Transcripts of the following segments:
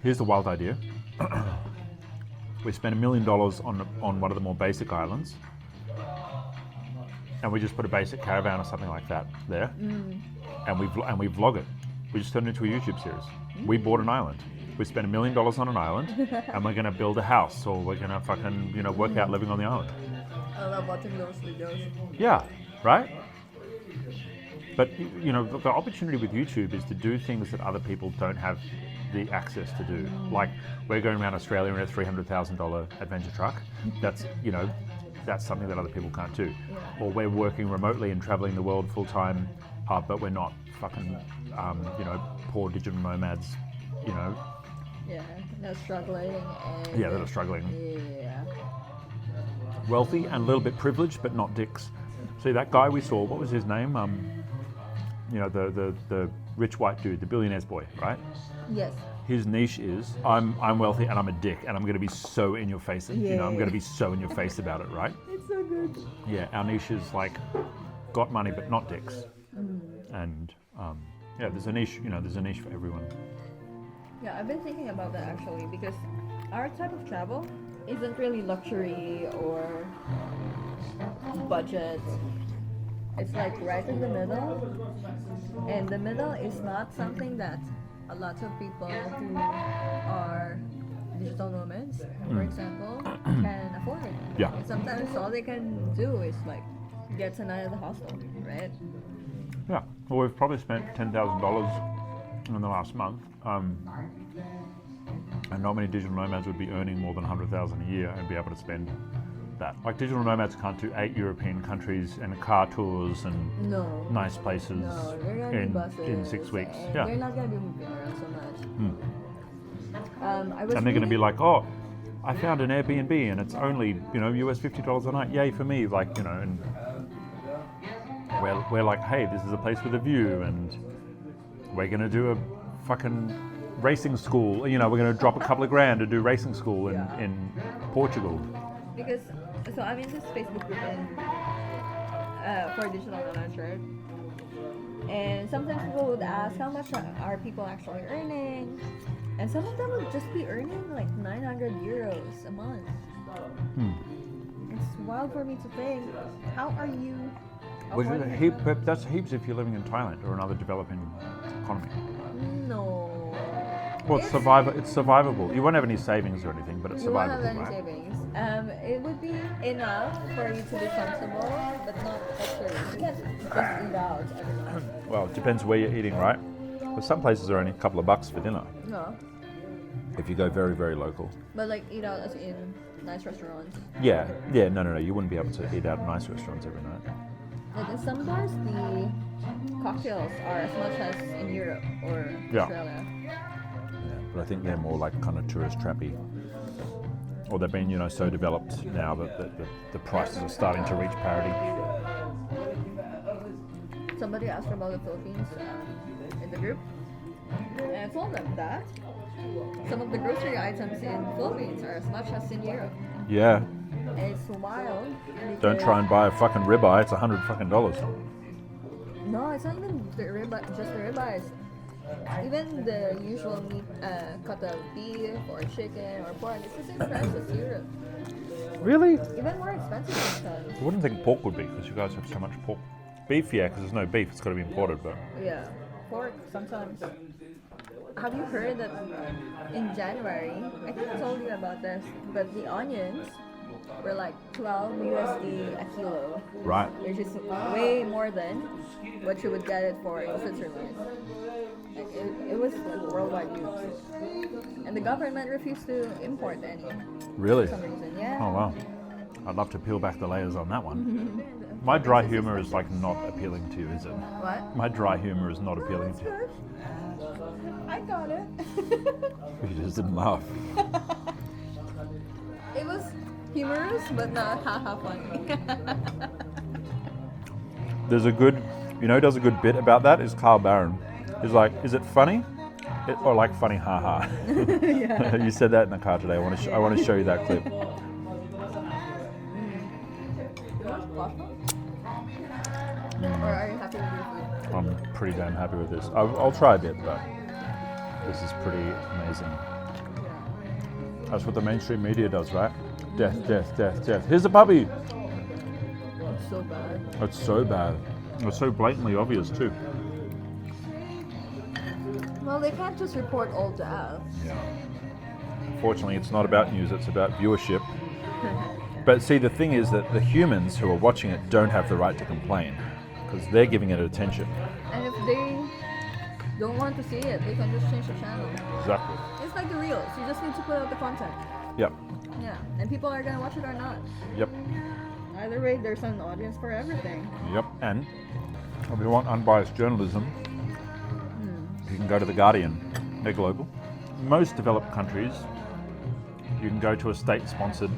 Here's the wild idea. We spend $1 million on one of the more basic islands, and we just put a basic caravan or something like that there, and we vlog it. We just turn it into a YouTube series. We bought an island. We spent $1 million on an island, and we're gonna build a house, or we're gonna fucking work out living on the island. I love watching those videos. Yeah, right. But the opportunity with YouTube is to do things that other people don't have the access to do. Like we're going around Australia in a $300,000 adventure truck. That's that's something that other people can't do. Yeah. Or we're working remotely and traveling the world full time, but we're not fucking poor digital nomads. Yeah, they're struggling. Yeah, that are struggling. Yeah. Wealthy and a little bit privileged, but not dicks. See that guy we saw? What was his name? The rich white dude, the billionaire's boy, right? Yes. His niche is I'm wealthy and I'm a dick and I'm going to be so in your face. I'm going to be so in your face about it, right? It's so good. Yeah, our niche is like got money but not dicks. And there's a niche. There's a niche for everyone. Yeah, I've been thinking about that actually because our type of travel isn't really luxury or budget. It's like right in the middle, and the middle is not something that a lot of people who are digital nomads, for example, can afford. Yeah. And sometimes all they can do is like get tonight at the hostel, right? Yeah. Well, we've probably spent $10,000 in the last month. And not many digital nomads would be earning more than $100,000 a year and be able to spend that. Like digital nomads can't do 8 European countries and car tours and nice places in 6 weeks. Yeah. They're not going to be moving around so much. And they're going to be like, oh, I found an Airbnb and it's only US $50 a night. Yay for me! Like and we're like, hey, this is a place with a view, and we're going to do a fucking racing school. We're going to drop a couple of grand to do racing school in Portugal. Because, so I'm in this Facebook group for digital nomads, right? And sometimes people would ask, how much are people actually earning? And some of them would just be earning like 900 euros a month. It's wild for me to think, how are you affording but that's heaps if you're living in Thailand or another developing economy. No. Well, it's survivable. You won't have any savings or anything, but it's survivable, You won't have any savings. It would be enough for you to be comfortable, but not luxury. You can't just eat out every night. Well, it depends where you're eating, right? But some places are only a couple of bucks for dinner. No. If you go very, very local. But like eat out as in nice restaurants. Yeah, no. You wouldn't be able to eat out at nice restaurants every night. Like in some bars, the cocktails are as much as in Europe or Australia. But I think they're more like kind of tourist trappy. Or they've been, so developed now that the prices are starting to reach parity. Somebody asked about the Philippines in the group, and I told them that some of the grocery items in the Philippines are as much as in Europe. Yeah. And it's wild. Don't try and buy a fucking ribeye, it's $100 fucking. No, it's not even the just the ribeyes. Even the usual meat, cut of beef or chicken or pork, it's the same price as Europe. Really? Even more expensive sometimes. I wouldn't think pork would be, because you guys have so much pork. Beef, yeah, because there's no beef, it's got to be imported, but... Yeah, pork sometimes. Have you heard that in January, I think I told you about this, but the onions were like 12 USD a kilo. Right. Which is way more than what you would get it for in Switzerland. Like it was like worldwide news. And the government refused to import any. Really? For some reason, yeah. Oh, wow. I'd love to peel back the layers on that one. My dry humor is like not appealing to you, is it? What? My dry humor is not appealing That's to you. good. I got it. You just didn't laugh. It was humorous, but not haha funny. There's a good, who does a good bit about that is Carl Barron. He's like, is it funny? Or like funny haha. Yeah. You said that in the car today. I want to show you that clip. Or are you happy with your food? I'm pretty damn happy with this. I'll try a bit, but this is pretty amazing. That's what the mainstream media does, right? Death, death, death, death. Here's a puppy. It's so bad. It's so bad. It's so blatantly obvious too. Well, they can't just report all deaths. Yeah. Fortunately, it's not about news, it's about viewership. But see, the thing is that the humans who are watching it don't have the right to complain because they're giving it attention. And if they don't want to see it, they can just change the channel. Exactly. It's like the reels. You just need to put out the content. Yep. Yeah. And people are going to watch it or not. Yep. Either way, there's an audience for everything. Yep. And if you want unbiased journalism, you can go to The Guardian. They're global. Most developed countries, you can go to a state-sponsored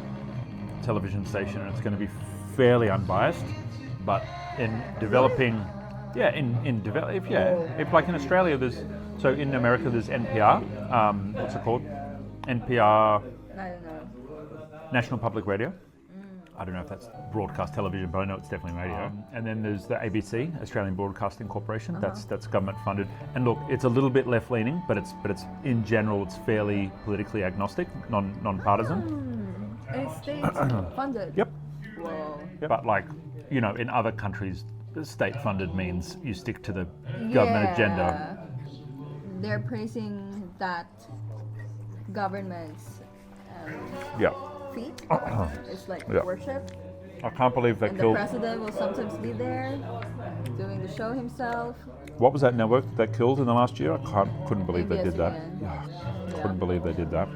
television station and it's going to be fairly unbiased. But in developing, if like in Australia, so in America there's NPR. What's it called? NPR. I don't know. National Public Radio. I don't know if that's broadcast television, but I know it's definitely radio. And then there's the ABC, Australian Broadcasting Corporation. That's government funded. And look, it's a little bit left leaning, but it's in general it's fairly politically agnostic, non-partisan. And it's state funded. Yep. Whoa. Yep. But like, in other countries, state funded means you stick to the government agenda. They're praising that government's Yeah. feet. It's like Yeah. worship. I can't believe they And killed. the president will sometimes be there doing the show himself. What was that network that killed in the last year? Couldn't believe they did that. ABS-CBN. Yeah, couldn't believe they did that.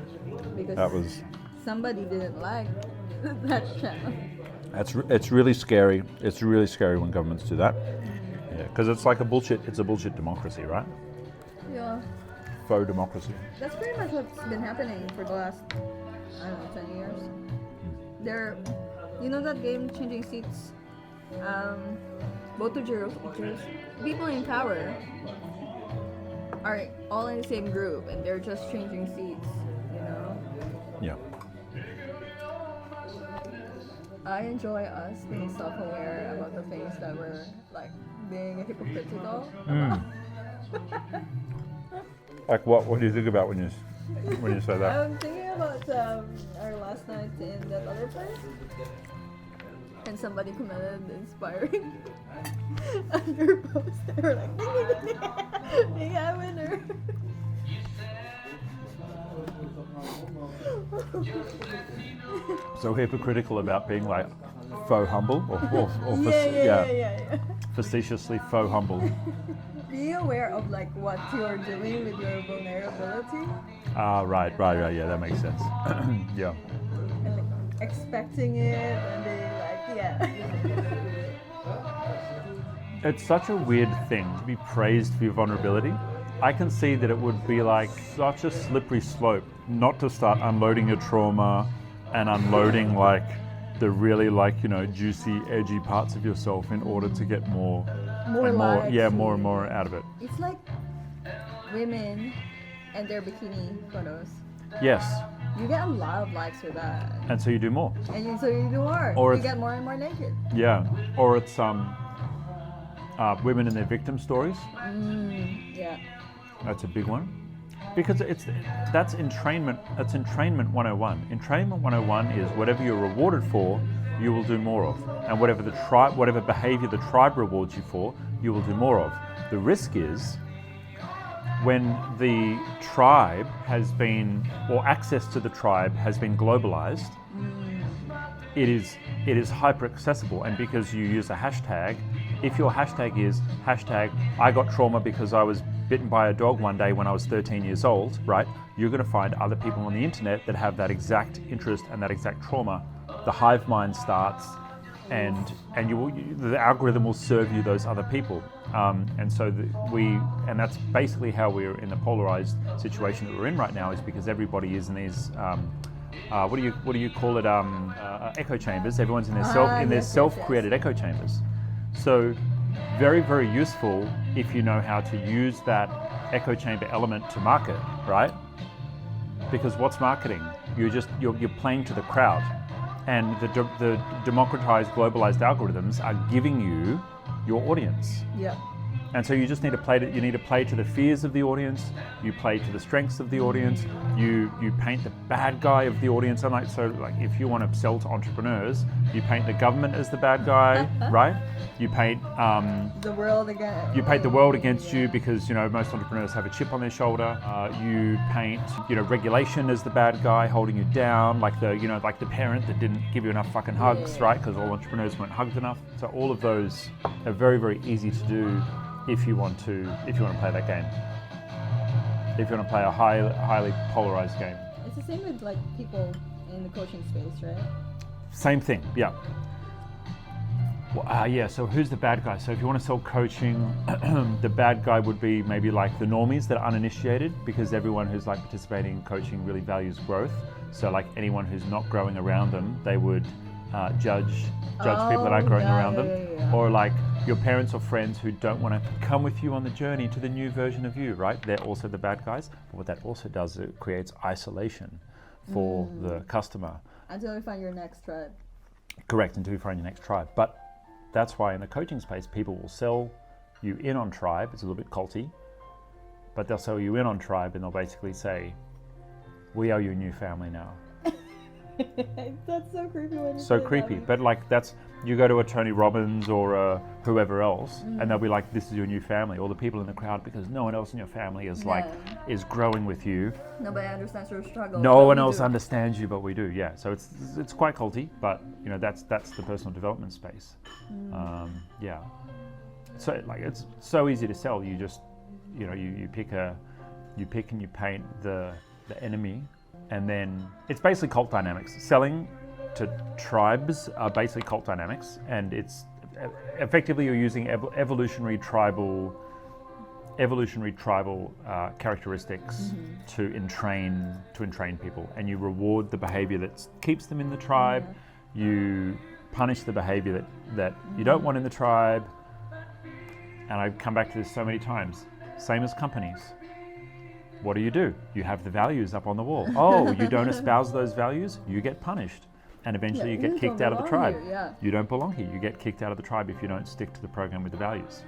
Because That was. somebody didn't like that channel. It's really scary. It's really scary when governments do that. Yeah, because it's like it's a bullshit democracy, right? Yeah. Faux democracy. That's pretty much what's been happening for the last, 10 years. They're, that game Changing Seats? Both the people in power are all in the same group and they're just changing seats, Yeah. I enjoy us being self-aware about the things that we're like being hypocritical about. Like what? What do you think about when you say that? I'm thinking about our last night in that other place, and somebody commented inspiring under post. They were like, ding, ding, ding, ding, yeah, winner. So hypocritical about being like faux humble or Yeah. facetiously faux humble. Be aware of like what you're doing with your vulnerability. Right. Yeah, that makes sense. Yeah. And like expecting it and being like, yeah. It's such a weird thing to be praised for your vulnerability. I can see that it would be like such a slippery slope not to start unloading your trauma and unloading like the really juicy, edgy parts of yourself in order to get more and more out of it. It's like women and their bikini photos. Yes. You get a lot of likes for that. And so you do more. And so you do more. Or you it's- get more and more naked. Yeah. Or it's women and their victim stories. Yeah. That's a big one. Because that's entrainment. That's entrainment 101. Entrainment 101 is whatever you're rewarded for, you will do more of, and whatever behavior the tribe rewards you for, you will do more of. The risk is when the tribe has been, or access to the tribe has been globalized. It is hyper accessible, and because you use a hashtag, if your hashtag is I got trauma because I was bitten by a dog one day when I was 13 years old, right? You're going to find other people on the internet that have that exact interest and that exact trauma. The hive mind starts, and the algorithm will serve you those other people. And that's basically how we're in the polarized situation that we're in right now, is because everybody is in these what do you call it? Echo chambers. Everyone's in their self-created echo chambers. So very, very useful if you know how to use that echo chamber element to market, right? Because what's marketing? You're playing to the crowd, and the democratized, globalized algorithms are giving you your audience. Yeah. And so you just need to play to the fears of the audience. You play to the strengths of the audience. You paint the bad guy of the audience. And like if you want to sell to entrepreneurs, you paint the government as the bad guy, right? You paint the world against. You paint the world against you because most entrepreneurs have a chip on their shoulder. You paint regulation as the bad guy holding you down, like the parent that didn't give you enough fucking hugs, right? Because all entrepreneurs weren't hugged enough. So all of those are very, very easy to do if you want to play that game. If you want to play a highly polarized game. It's the same with like people in the coaching space, right? Same thing, yeah. Well, so who's the bad guy? So if you want to sell coaching, the bad guy would be maybe like the normies that are uninitiated, because everyone who's like participating in coaching really values growth. So like anyone who's not growing around them, they would judge people that are growing around them. Yeah. Or like your parents or friends who don't want to come with you on the journey to the new version of you, right? They're also the bad guys. But what that also does, it creates isolation for the customer. Until you find your next tribe. Correct, until you find your next tribe. But that's why in the coaching space, people will sell you in on tribe. It's a little bit culty, but they'll sell you in on tribe and they'll basically say, we are your new family now. That's so creepy when you So say creepy, that. but like you go to a Tony Robbins or whoever else, and they'll be like, this is your new family. Or the people in the crowd, because no one else in your family is is growing with you. Nobody understands your struggle. No one else understands you, but we do. Yeah, so it's quite culty, but that's the personal development space. Yeah, so like it's so easy to sell. You just you pick and you paint the enemy. And then it's basically cult dynamics. Selling to tribes are basically cult dynamics, and it's effectively you're using evolutionary tribal characteristics to entrain people, and you reward the behavior that keeps them in the tribe. You punish the behavior that you don't want in the tribe. And I come back to this so many times. Same as companies. What do? You have the values up on the wall. Oh, you don't espouse those values, you get punished. And eventually you get kicked out of the tribe. You don't belong here. You get kicked out of the tribe if you don't stick to the program with the values.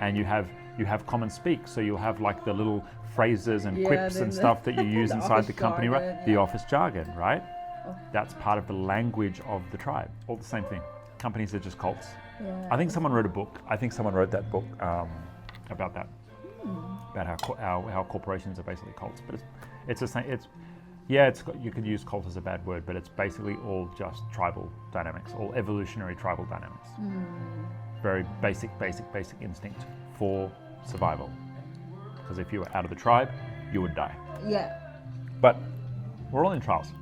And you have common speak, so you'll have like the little phrases and quips and stuff that you use inside the company, jargon, right? The office jargon, right? That's part of the language of the tribe. All the same thing. Companies are just cults. Yeah. I think someone wrote a book. That book about that. About how corporations are basically cults, but it's the same. You could use cult as a bad word, but it's basically all just tribal dynamics, all evolutionary tribal dynamics. Very basic instinct for survival. Because if you were out of the tribe, you would die. Yeah. But we're all in tribes.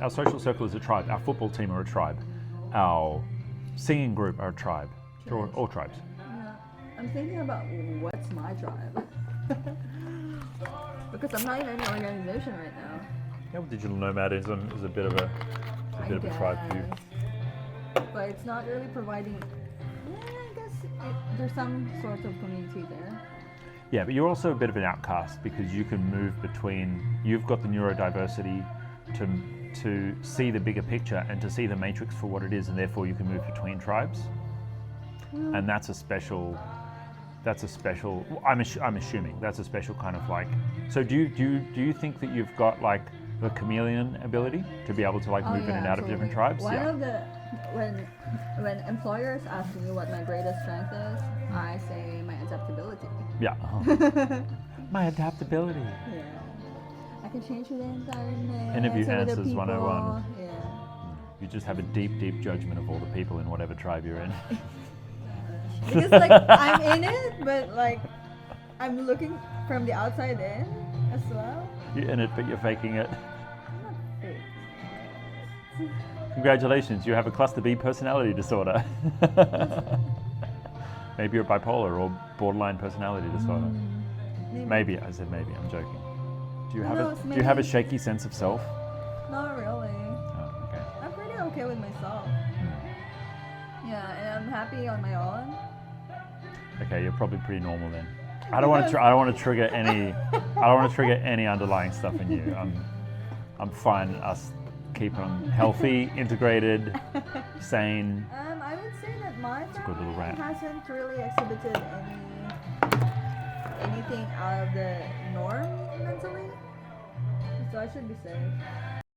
Our social circle is a tribe. Our football team are a tribe. Our singing group are a tribe. All tribes. Yeah. I'm thinking about what's my tribe. Because I'm not in any organization right now. Yeah, well, digital nomadism is a bit of a tribe for you. But it's not really providing. I guess there's some sort of community there. Yeah, but you're also a bit of an outcast because you can move between. You've got the neurodiversity to see the bigger picture and to see the matrix for what it is, and therefore you can move between tribes. And that's a special. I'm assuming that's a special kind of like. So do you think that you've got like the chameleon ability to be able to like move in and out of different tribes? One of the when employers ask me what my greatest strength is, I say my adaptability. Yeah. My adaptability. Yeah. I can change with the environment. Interview with the answers people. 101. Yeah. You just have a deep judgment of all the people in whatever tribe you're in. Because like I'm in it, but like I'm looking from the outside in as well. You're in it, but you're faking it. I'm not fake. Congratulations, you have a cluster B personality disorder. Maybe you're bipolar or borderline personality disorder. Maybe, I said maybe, I'm joking. Do you have a shaky sense of self? Not really. Oh, okay. I'm pretty okay with myself. Yeah, and I'm happy on my own. Okay, you're probably pretty normal then. I don't want to trigger any underlying stuff in you. I'm fine. Us keep them healthy, integrated, sane. I would say that my a good little family rant. hasn't really exhibited any anything out of the norm mentally. So I should be safe.